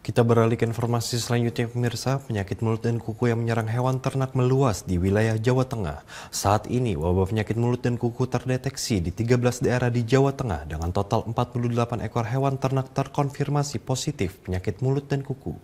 Kita beralih ke informasi selanjutnya pemirsa, penyakit mulut dan kuku yang menyerang hewan ternak meluas di wilayah Jawa Tengah. Saat ini wabah penyakit mulut dan kuku terdeteksi di 13 daerah di Jawa Tengah dengan total 48 ekor hewan ternak terkonfirmasi positif penyakit mulut dan kuku.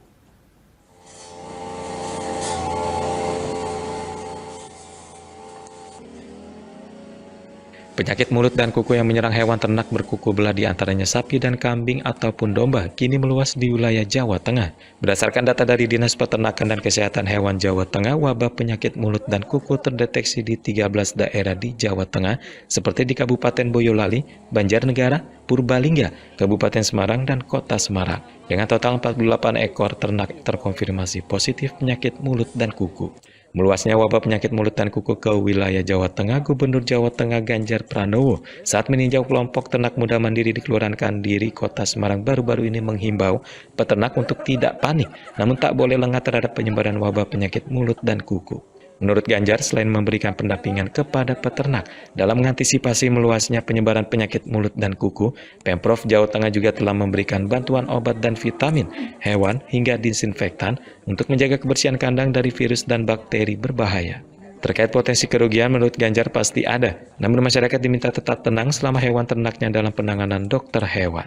Penyakit mulut dan kuku yang menyerang hewan ternak berkuku belah diantaranya sapi dan kambing ataupun domba kini meluas di wilayah Jawa Tengah. Berdasarkan data dari Dinas Peternakan dan Kesehatan Hewan Jawa Tengah, wabah penyakit mulut dan kuku terdeteksi di 13 daerah di Jawa Tengah seperti di Kabupaten Boyolali, Banjarnegara, Purbalingga, Kabupaten Semarang, dan Kota Semarang. Dengan total 48 ekor ternak terkonfirmasi positif penyakit mulut dan kuku. Meluasnya wabah penyakit mulut dan kuku ke wilayah Jawa Tengah, Gubernur Jawa Tengah Ganjar Pranowo saat meninjau kelompok ternak muda mandiri di Kelurahan Kandiri, Kota Semarang baru-baru ini menghimbau peternak untuk tidak panik, namun tak boleh lengah terhadap penyebaran wabah penyakit mulut dan kuku. Menurut Ganjar, selain memberikan pendampingan kepada peternak dalam mengantisipasi meluasnya penyebaran penyakit mulut dan kuku, Pemprov Jawa Tengah juga telah memberikan bantuan obat dan vitamin hewan hingga disinfektan untuk menjaga kebersihan kandang dari virus dan bakteri berbahaya. Terkait potensi kerugian, menurut Ganjar pasti ada, namun masyarakat diminta tetap tenang selama hewan ternaknya dalam penanganan dokter hewan.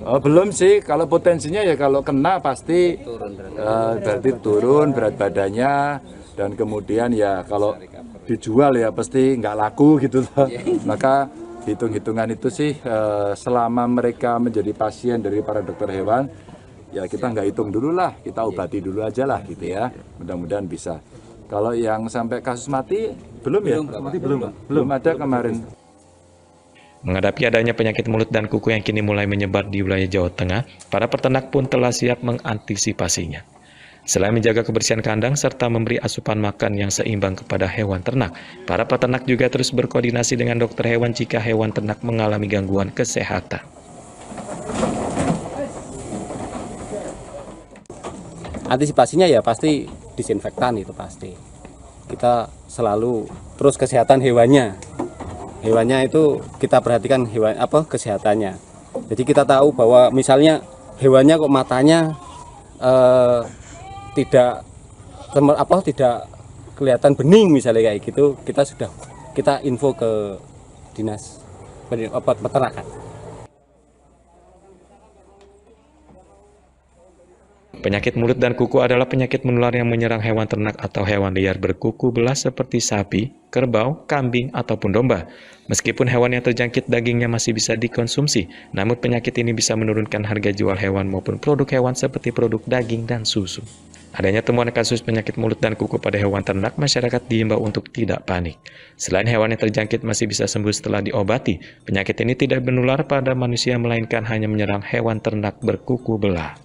Oh, belum sih, kalau potensinya ya kalau kena pasti berarti turun berat badannya, dan kemudian ya kalau dijual ya pasti nggak laku gitu loh. Maka hitung-hitungan itu sih selama mereka menjadi pasien dari para dokter hewan, ya kita nggak hitung dulu lah, kita obati dulu aja lah gitu ya, mudah-mudahan bisa. Kalau yang sampai kasus mati belum ya? Belum ada kemarin. Menghadapi adanya penyakit mulut dan kuku yang kini mulai menyebar di wilayah Jawa Tengah, para peternak pun telah siap mengantisipasinya. Selain menjaga kebersihan kandang serta memberi asupan makan yang seimbang kepada hewan ternak, para peternak juga terus berkoordinasi dengan dokter hewan jika hewan ternak mengalami gangguan kesehatan. Antisipasinya ya pasti disinfektan, itu pasti. Kita selalu terus kesehatan hewannya itu kita perhatikan kesehatannya. Jadi kita tahu bahwa misalnya hewannya kok matanya tidak kelihatan bening misalnya kayak gitu, kita info ke dinas peternakan. Penyakit mulut dan kuku adalah penyakit menular yang menyerang hewan ternak atau hewan liar berkuku belah seperti sapi, kerbau, kambing, ataupun domba. Meskipun hewan yang terjangkit dagingnya masih bisa dikonsumsi, namun penyakit ini bisa menurunkan harga jual hewan maupun produk hewan seperti produk daging dan susu. Adanya temuan kasus penyakit mulut dan kuku pada hewan ternak, masyarakat diimbau untuk tidak panik. Selain hewan yang terjangkit masih bisa sembuh setelah diobati, penyakit ini tidak menular pada manusia melainkan hanya menyerang hewan ternak berkuku belah.